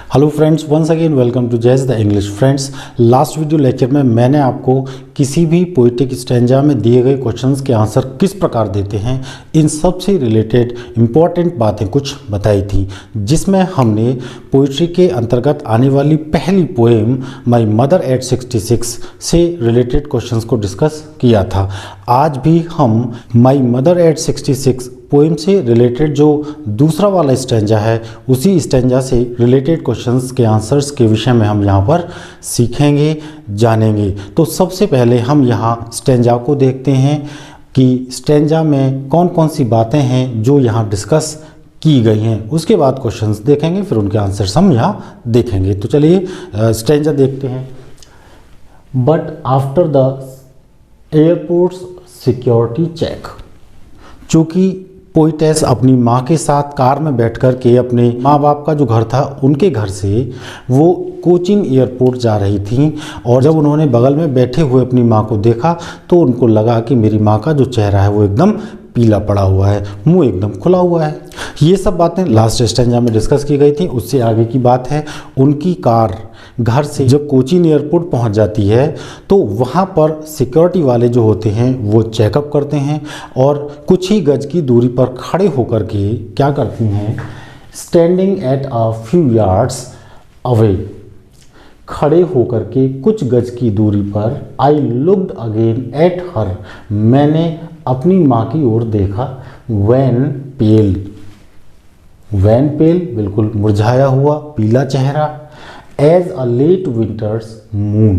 Hello friends, once again welcome to jazz the English. Friends, last video lecture में मैंने आपको किसी भी पोइटिक स्टैंजा में दिए गए क्वेश्चंस के आंसर किस प्रकार देते हैं, इन सब से रिलेटेड इम्पॉर्टेंट बातें कुछ बताई थी, जिसमें हमने पोइट्री के अंतर्गत आने वाली पहली पोएम माई मदर एट 66 से रिलेटेड क्वेश्चंस को डिस्कस किया था। आज भी हम माई मदर एट 66 पोएम से रिलेटेड जो दूसरा वाला स्टैंजा है, उसी स्टैंजा से रिलेटेड क्वेश्चंस के आंसर्स के विषय में हम यहाँ पर सीखेंगे, जानेंगे। तो सबसे पहले हम यहाँ स्टैंजा को देखते हैं कि स्टैंजा में कौन कौन सी बातें हैं जो यहाँ डिस्कस की गई हैं। उसके बाद क्वेश्चंस देखेंगे, फिर उनके आंसर्स हम यहाँ देखेंगे। तो चलिए स्टैंजा देखते हैं। But after the airport's security check, चूँकि पोइटेस अपनी माँ के साथ कार में बैठ कर के अपने माँ बाप का जो घर था उनके घर से वो कोचीन एयरपोर्ट जा रही थी, और जब उन्होंने बगल में बैठे हुए अपनी माँ को देखा तो उनको लगा कि मेरी माँ का जो चेहरा है वो एकदम पीला पड़ा हुआ है, मुंह एकदम खुला हुआ है। ये सब बातें लास्ट स्टैंजा में डिस्कस की गई थी। उससे आगे की बात है, उनकी कार घर से जब कोचीन एयरपोर्ट पहुंच जाती है तो वहां पर सिक्योरिटी वाले जो होते हैं वो चेकअप करते हैं, और कुछ ही गज की दूरी पर खड़े होकर के क्या करती हैं, standing at a few yards away, खड़े होकर के कुछ गज की दूरी पर, I looked again at her, मैंने अपनी माँ की ओर देखा, वैन पेल, वैन पेल बिल्कुल मुरझाया हुआ पीला चेहरा, as a late winter's moon,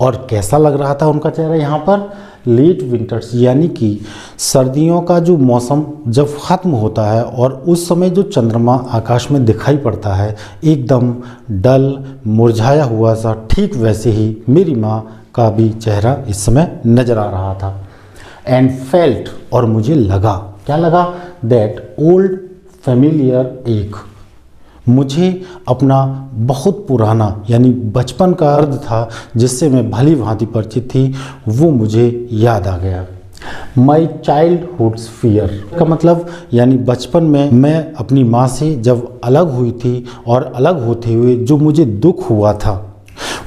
और कैसा लग रहा था उनका चेहरा यहाँ पर, लेट विंटर्स यानी कि सर्दियों का जो मौसम जब ख़त्म होता है और उस समय जो चंद्रमा आकाश में दिखाई पड़ता है एकदम डल मुरझाया हुआ सा, ठीक वैसे ही मेरी माँ का भी चेहरा इस समय नज़र आ रहा था। एंड फेल्ट, और मुझे लगा, क्या लगा, दैट ओल्ड फेमिलियर एक, मुझे अपना बहुत पुराना यानी बचपन का अर्थ था जिससे मैं भली भांति परिचित थी, वो मुझे याद आ गया। माई चाइल्डहुड्स फियर का मतलब यानी बचपन में मैं अपनी माँ से जब अलग हुई थी और अलग होते हुए जो मुझे दुख हुआ था,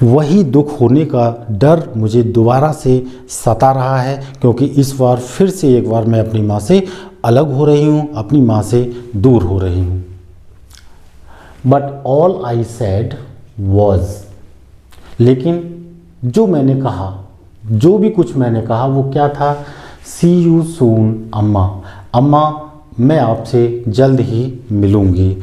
वही दुख होने का डर मुझे दोबारा से सता रहा है, क्योंकि इस बार फिर से एक बार मैं अपनी माँ से अलग हो रही हूँ, अपनी माँ से दूर हो रही हूँ। But all I said was, लेकिन जो मैंने कहा, जो भी कुछ मैंने कहा वो क्या था, सी यू सून अम्मा, अम्मा मैं आपसे जल्द ही मिलूँगी।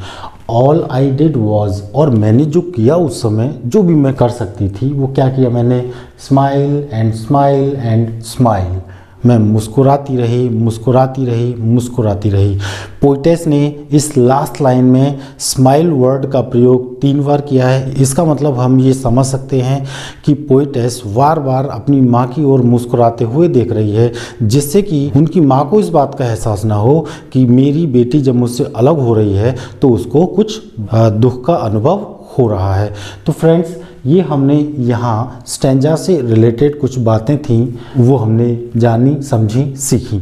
ऑल आई डिड वॉज, और मैंने जो किया उस समय, जो भी मैं कर सकती थी वो क्या किया मैंने, smile and smile and smile, मैं मुस्कुराती रही, मुस्कुराती रही, मुस्कुराती रही। पोइटेस ने इस लास्ट लाइन में स्माइल वर्ड का प्रयोग 3 बार किया है। इसका मतलब हम ये समझ सकते हैं कि पोइटेस बार बार अपनी माँ की ओर मुस्कुराते हुए देख रही है, जिससे कि उनकी माँ को इस बात का एहसास ना हो कि मेरी बेटी जब मुझसे अलग हो रही है तो उसको कुछ दुख का अनुभव हो रहा है। तो फ्रेंड्स, ये हमने यहाँ स्टैंजा से रिलेटेड कुछ बातें थीं, वो हमने जानी, समझी, सीखी।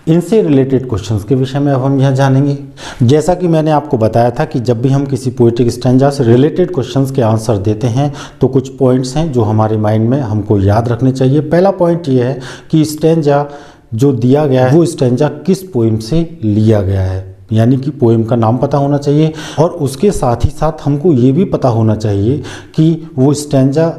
इनसे रिलेटेड क्वेश्चंस के विषय में अब हम यहाँ जानेंगे। जैसा कि मैंने आपको बताया था कि जब भी हम किसी पोइटिक स्टैंजा से रिलेटेड क्वेश्चंस के आंसर देते हैं तो कुछ पॉइंट्स हैं जो हमारे माइंड में हमको याद रखने चाहिए। पहला पॉइंट ये है कि स्टैंजा जो दिया गया है वो स्टैंजा किस पोइम से लिया गया है, यानी कि पोएम का नाम पता होना चाहिए, और उसके साथ ही साथ हमको ये भी पता होना चाहिए कि वो स्टैंजा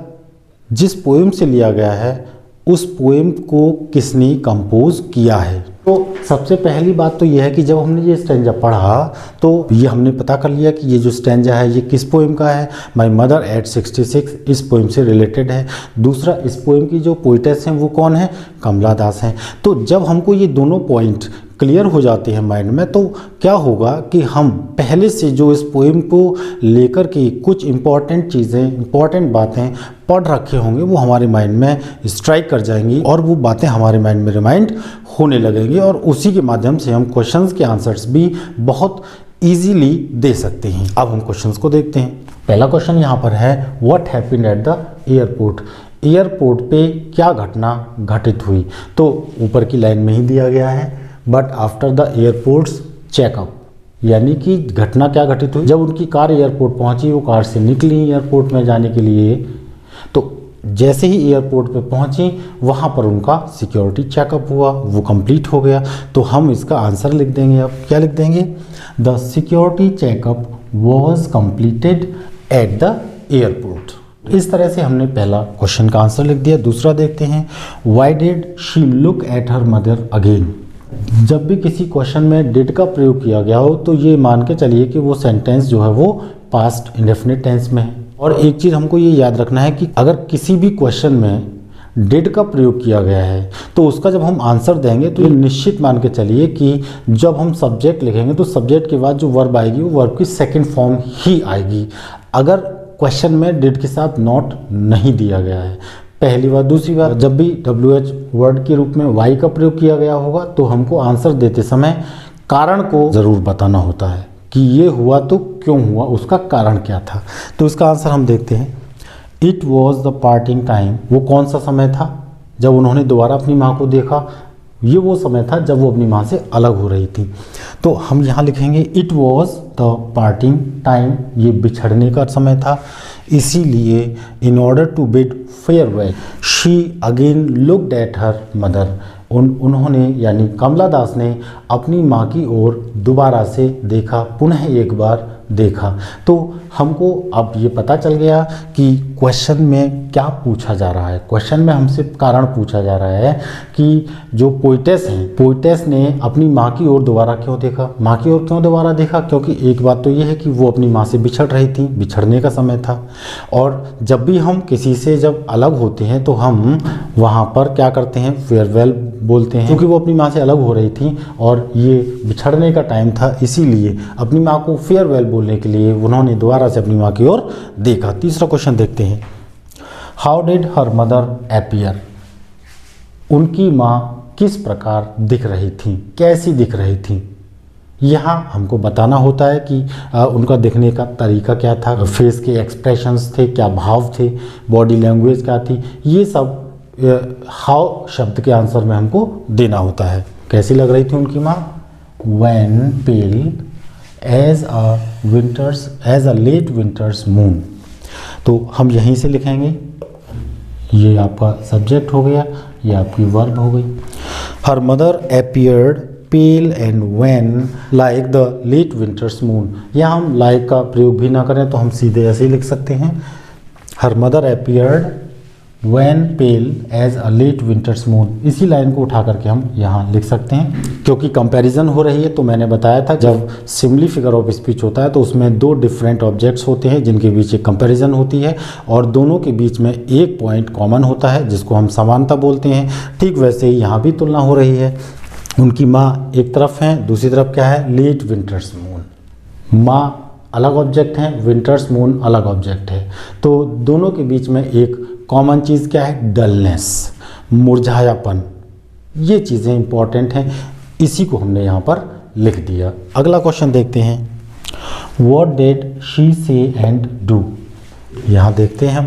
जिस पोएम से लिया गया है उस पोएम को किसने कंपोज किया है। तो सबसे पहली बात तो यह है कि जब हमने ये स्टैंजा पढ़ा तो ये हमने पता कर लिया कि ये जो स्टैंजा है ये किस पोएम का है, माई मदर एट 66 इस पोएम से रिलेटेड है। दूसरा, इस पोएम की जो पोइटेस हैं वो कौन है, कमला दास हैं। तो जब हमको ये दोनों पॉइंट क्लियर हो जाते हैं माइंड में, तो क्या होगा कि हम पहले से जो इस पोएम को लेकर के कुछ इम्पॉर्टेंट चीज़ें, इम्पॉर्टेंट बातें पढ़ रखे होंगे वो हमारे माइंड में स्ट्राइक कर जाएंगी, और वो बातें हमारे माइंड में रिमाइंड होने लगेंगी, और उसी के माध्यम से हम क्वेश्चंस के आंसर्स भी बहुत ईजीली दे सकते हैं। अब हम क्वेश्चंस को देखते हैं। पहला क्वेश्चन यहाँ पर है, what happened at the airport, airport पे क्या घटना घटित हुई। तो ऊपर की लाइन में ही दिया गया है, but after the airports checkup, यानी कि घटना क्या घटित हुई, जब उनकी कार एयरपोर्ट पहुंची, वो कार से निकली एयरपोर्ट में जाने के लिए, तो जैसे ही एयरपोर्ट पे पहुंची वहाँ पर उनका सिक्योरिटी चेकअप हुआ, वो कंप्लीट हो गया। तो हम इसका आंसर लिख देंगे। अब क्या लिख देंगे, the security checkup was completed at the airport. इस तरह से हमने पहला क्वेश्चन का आंसर लिख दिया। दूसरा देखते हैं, why did she look at her mother again. जब भी किसी क्वेश्चन में डिड का प्रयोग किया गया हो तो ये मान के चलिए कि वो सेंटेंस जो है वो पास्ट इंडेफिनिट टेंस में है। और एक चीज़ हमको ये याद रखना है कि अगर किसी भी क्वेश्चन में डिड का प्रयोग किया गया है तो उसका जब हम आंसर देंगे तो ये निश्चित मान के चलिए कि जब हम सब्जेक्ट लिखेंगे तो सब्जेक्ट के बाद जो वर्ब आएगी वो वर्ब की सेकंड फॉर्म ही आएगी, अगर क्वेश्चन में डिड के साथ नॉट नहीं दिया गया है। पहली बात। दूसरी बात, जब भी WH वर्ड के रूप में वाई का प्रयोग किया गया होगा तो हमको आंसर देते समय कारण को ज़रूर बताना होता है कि ये हुआ तो क्यों हुआ, उसका कारण क्या था। तो इसका आंसर हम देखते हैं, it was the parting time. वो कौन सा समय था, जब उन्होंने दोबारा अपनी माँ को देखा, ये वो समय था जब वो अपनी माँ से अलग हो रही थी। तो हम यहाँ लिखेंगे it was the parting time, ये बिछड़ने का समय था। इसीलिए in order to bid farewell she again looked at her mother. उन्होंने यानी कमला दास ने अपनी माँ की ओर दोबारा से देखा, पुनः एक बार देखा। तो हमको अब ये पता चल गया कि क्वेश्चन में क्या पूछा जा रहा है। क्वेश्चन में हमसे कारण पूछा जा रहा है कि जो पोइटेस हैं, पोइटेस ने अपनी माँ की ओर दोबारा क्यों देखा। माँ की ओर क्यों दोबारा देखा, क्योंकि एक बात तो ये है कि वो अपनी माँ से बिछड़ रही थी, बिछड़ने का समय था। और जब भी हम किसी से जब अलग होते हैं तो हम वहाँ पर क्या करते हैं, फेयरवेल बोलते हैं, क्योंकि वो अपनी माँ से अलग हो रही थी और ये बिछड़ने का टाइम था। इसीलिए अपनी माँ को फेयरवेल बोलने के लिए उन्होंने दोबारा से अपनी माँ की ओर देखा। तीसरा क्वेश्चन देखते हैं, how did her mother appear. उनकी माँ किस प्रकार दिख रही थी, कैसी दिख रही थी। यहाँ हमको बताना होता है कि उनका दिखने का तरीका क्या था, फेस के एक्सप्रेशंस थे, क्या भाव थे, बॉडी लैंग्वेज क्या थी, ये सब हाउ शब्द के आंसर में हमको देना होता है। कैसी लग रही थी उनकी माँ, wan pale as a late winter's moon. तो हम यहीं से लिखेंगे, ये आपका सब्जेक्ट हो गया, ये आपकी वर्ब हो गई। Her mother appeared pale and wan like the late winter's moon. यहाँ हम लाइक का प्रयोग भी ना करें तो हम सीधे ऐसे ही लिख सकते हैं, her mother appeared wan pale as a late winter's moon. इसी लाइन को उठा करके हम यहाँ लिख सकते हैं। क्योंकि कंपैरिजन हो रही है तो मैंने बताया था जब सिम्पली फिगर ऑफ स्पीच होता है तो उसमें दो डिफरेंट ऑब्जेक्ट्स होते हैं जिनके बीच एक कंपैरिजन होती है और दोनों के बीच में एक पॉइंट कॉमन होता है जिसको हम समानता बोलते हैं। ठीक वैसे ही यहाँ भी तुलना हो रही है। उनकी माँ एक तरफ है, दूसरी तरफ क्या है, लेट विंटर्स मून। माँ अलग ऑब्जेक्ट है, विंटर्स मून अलग ऑब्जेक्ट है। तो दोनों के बीच में एक कॉमन चीज़ क्या है, डलनेस, मुरझायापन। ये चीज़ें इंपॉर्टेंट हैं, इसी को हमने यहाँ पर लिख दिया। अगला क्वेश्चन देखते हैं, व्हाट डिड शी से एंड डू। यहाँ देखते हैं हम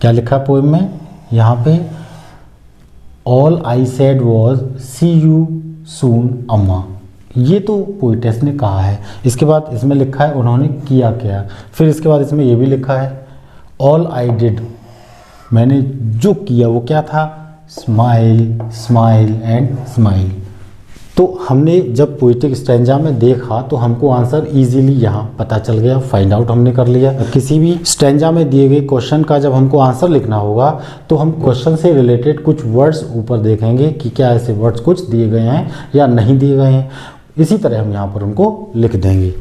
क्या लिखा पोएम में। यहाँ पे all I said was see you soon Amma. ये तो पोइटेस ने कहा है। इसके बाद इसमें लिखा है उन्होंने किया क्या। फिर इसके बाद इसमें ये भी लिखा है ऑल आई डिड, मैंने जो किया वो क्या था, स्माइल, स्माइल एंड स्माइल। तो हमने जब पोइटिक स्टैंजा में देखा तो हमको आंसर इजीली यहाँ पता चल गया, फाइंड आउट हमने कर लिया। किसी भी स्टैंजा में दिए गए क्वेश्चन का जब हमको आंसर लिखना होगा तो हम क्वेश्चन से रिलेटेड कुछ वर्ड्स ऊपर देखेंगे कि क्या ऐसे वर्ड्स कुछ दिए गए हैं या नहीं दिए गए हैं। इसी तरह हम यहाँ पर उनको लिख देंगे।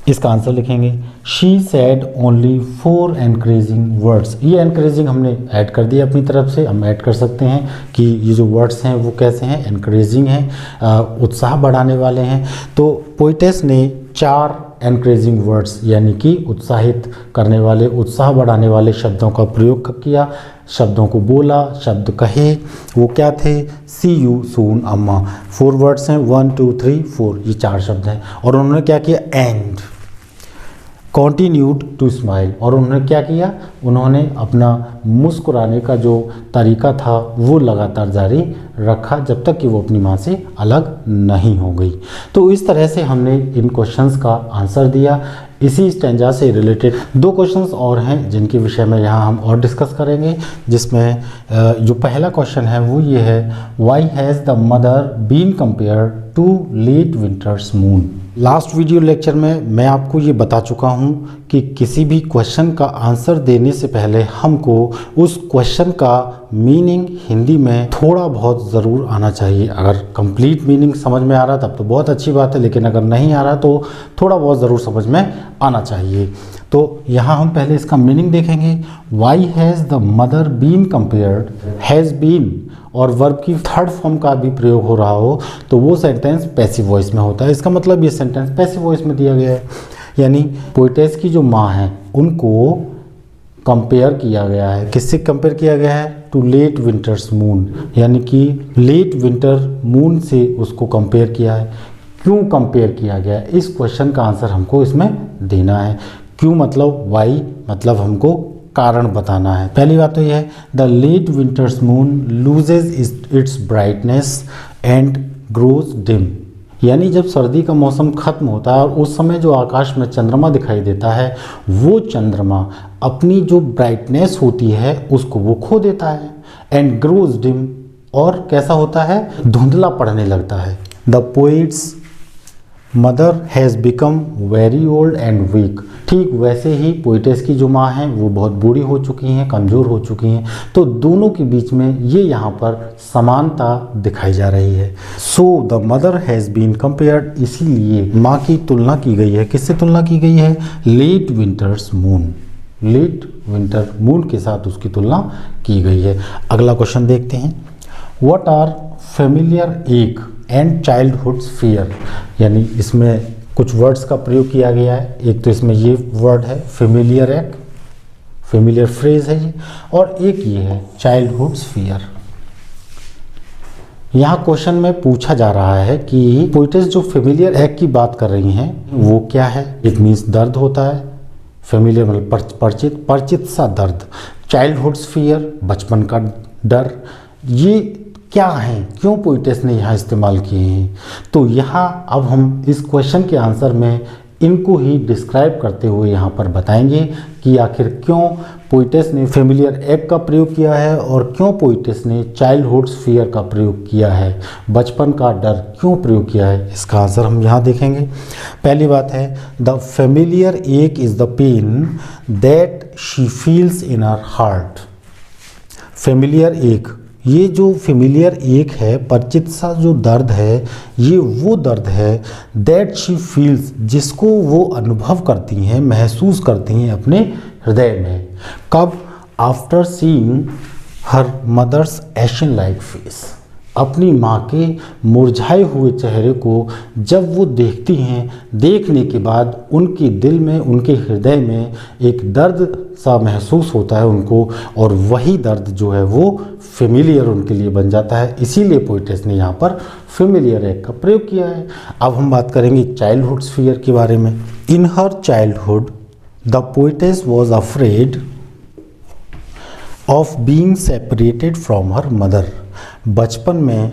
इसका आंसर लिखेंगे, she said only 4 encouraging words. ये एनकरेजिंग हमने ऐड कर दिया अपनी तरफ से। हम ऐड कर सकते हैं कि ये जो वर्ड्स हैं वो कैसे हैं, एनकरेजिंग हैं, उत्साह बढ़ाने वाले हैं। तो पोइटेस ने 4 एनकरेजिंग वर्ड्स यानी कि उत्साहित करने वाले, उत्साह बढ़ाने वाले शब्दों का प्रयोग किया, शब्दों को बोला, शब्द कहे। वो क्या थे, सी यू सून अम्मा। 4 वर्ड्स हैं, 1 2 3 4, ये 4 शब्द हैं। और उन्होंने क्या किया, एंड। कॉन्टिन्यूड टू स्माइल, और उन्होंने क्या किया, उन्होंने अपना मुस्कुराने का जो तरीका था वो लगातार जारी रखा जब तक कि वो अपनी माँ से अलग नहीं हो गई। तो इस तरह से हमने इन क्वेश्चंस का आंसर दिया। इसी स्टैंजा से रिलेटेड 2 क्वेश्चंस और हैं जिनके विषय में यहाँ हम और डिस्कस करेंगे, जिसमें जो पहला क्वेश्चन है वो ये है, why has the mother been compared to late winter's moon. Last video lecture में मैं आपको ये बता चुका हूँ कि किसी भी क्वेश्चन का आंसर देने से पहले हमको उस क्वेश्चन का मीनिंग हिंदी में थोड़ा बहुत ज़रूर आना चाहिए। अगर कंप्लीट मीनिंग समझ में आ रहा तब तो बहुत अच्छी बात है, लेकिन अगर नहीं आ रहा तो थोड़ा बहुत ज़रूर समझ में आना चाहिए। तो यहाँ हम पहले इसका मीनिंग देखेंगे। Why has the mother been compared, has been और वर्ब की थर्ड फॉर्म का भी प्रयोग हो रहा हो तो वो सेंटेंस पैसिव वॉइस में होता है। इसका मतलब ये सेंटेंस पैसिव वॉइस में दिया गया है, यानी पोइटेस की जो माँ है उनको कंपेयर किया गया है। किससे कंपेयर किया गया है? टू लेट विंटर्स मून, यानी कि लेट विंटर मून से उसको कंपेयर किया है। क्यों कंपेयर किया गया है, इस क्वेश्चन का आंसर हमको इसमें देना है। क्यों मतलब वाई मतलब हमको कारण बताना है। पहली बात तो यह है, the late winter's moon loses its brightness and grows dim, यानी जब सर्दी का मौसम खत्म होता है और उस समय जो आकाश में चंद्रमा दिखाई देता है वो चंद्रमा अपनी जो ब्राइटनेस होती है उसको वो खो देता है। एंड ग्रोज डिम, और कैसा होता है, धुंधला पड़ने लगता है। The poet's mother has become very old and weak, ठीक वैसे ही पोइटेस की जो माँ हैं वो बहुत बूढ़ी हो चुकी हैं, कमज़ोर हो चुकी हैं। तो दोनों के बीच में ये यहाँ पर समानता दिखाई जा रही है। So the mother has been compared, इसीलिए माँ की तुलना की गई है। किससे तुलना की गई है? Late winter's moon, late winter moon के साथ उसकी तुलना की गई है। अगला क्वेश्चन देखते हैं। व्हाट आर फेमिलियर एक एंड चाइल्डहुड्स फियर, यानी इसमें कुछ वर्ड्स का प्रयोग किया गया है। एक तो इसमें ये वर्ड है फेमिलियर एक, फेमिलियर फ्रेज है ये, और एक ये है चाइल्डहुड्स फियर। यहाँ क्वेश्चन में पूछा जा रहा है कि पोइटेस जो फेमिलियर एक की बात कर रही हैं वो क्या है। इट मीन्स दर्द होता है, फेमिलियर मतलब परिचित, परिचित सा दर्द। चाइल्डहुड्स फियर बचपन का डर, ये क्या हैं, क्यों पोइटेस ने यहाँ इस्तेमाल किए हैं। तो यहाँ अब हम इस क्वेश्चन के आंसर में इनको ही डिस्क्राइब करते हुए यहाँ पर बताएंगे कि आखिर क्यों पोइटेस ने फेमिलियर एक का प्रयोग किया है और क्यों पोइटेस ने चाइल्डहुड्स फियर का प्रयोग किया है, बचपन का डर क्यों प्रयोग किया है। इसका आंसर हम यहाँ देखेंगे। पहली बात है, the familiar ache is the pain that she feels in her heart. Familiar ache, ये जो फेमिलियर एक है, परिचित सा जो दर्द है, ये वो दर्द है दैट शी फील्स, जिसको वो अनुभव करती हैं, महसूस करती हैं अपने हृदय में। कब? After seeing her mother's ashen like face, अपनी माँ के मुरझाए हुए चेहरे को जब वो देखती हैं, देखने के बाद उनके दिल में, उनके हृदय में एक दर्द सा महसूस होता है उनको, और वही दर्द जो है वो फेमिलियर उनके लिए बन जाता है। इसीलिए पोइटेस ने यहाँ पर फेमिलियर एक का प्रयोग किया है। अब हम बात करेंगे चाइल्डहुड फियर के बारे में। In her childhood the poetess was afraid of being separated from her mother. बचपन में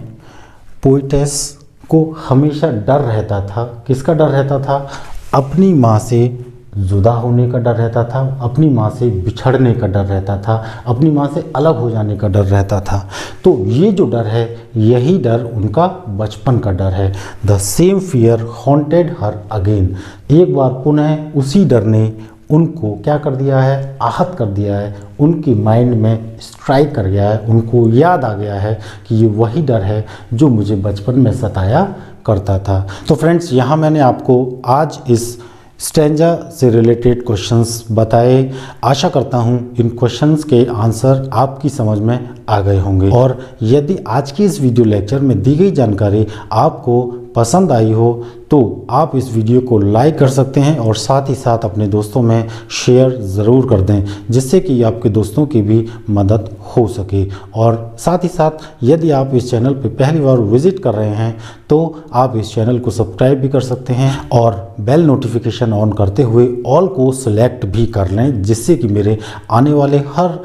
पोइटेस को हमेशा डर रहता था। किसका डर रहता था? अपनी माँ से जुदा होने का डर रहता था, अपनी माँ से बिछड़ने का डर रहता था, अपनी माँ से अलग हो जाने का डर रहता था। तो ये जो डर है, यही डर उनका बचपन का डर है। The same fear haunted her again, एक बार पुनः उसी डर ने उनको क्या कर दिया है? आहत कर दिया है, उनकी माइंड में स्ट्राइक कर गया है, उनको याद आ गया है कि ये वही डर है जो मुझे बचपन में सताया करता था। तो फ्रेंड्स, यहाँ मैंने आपको आज इस स्टैंजा से रिलेटेड क्वेश्चंस बताए। आशा करता हूँ इन क्वेश्चंस के आंसर आपकी समझ में आ गए होंगे, और यदि आज की इस वीडियो लेक्चर में दी गई जानकारी आपको पसंद आई हो तो आप इस वीडियो को लाइक कर सकते हैं और साथ ही साथ अपने दोस्तों में शेयर ज़रूर कर दें, जिससे कि आपके दोस्तों की भी मदद हो सके। और साथ ही साथ यदि आप इस चैनल पर पहली बार विजिट कर रहे हैं तो आप इस चैनल को सब्सक्राइब भी कर सकते हैं और बेल नोटिफिकेशन ऑन करते हुए ऑल को सिलेक्ट भी कर लें, जिससे कि मेरे आने वाले हर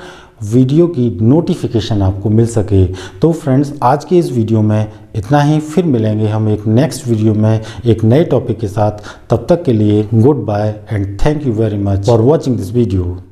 वीडियो की नोटिफिकेशन आपको मिल सके। तो फ्रेंड्स, आज के इस वीडियो में इतना ही। फिर मिलेंगे हम एक नेक्स्ट वीडियो में एक नए टॉपिक के साथ। तब तक के लिए good bye and thank you very much for watching this video.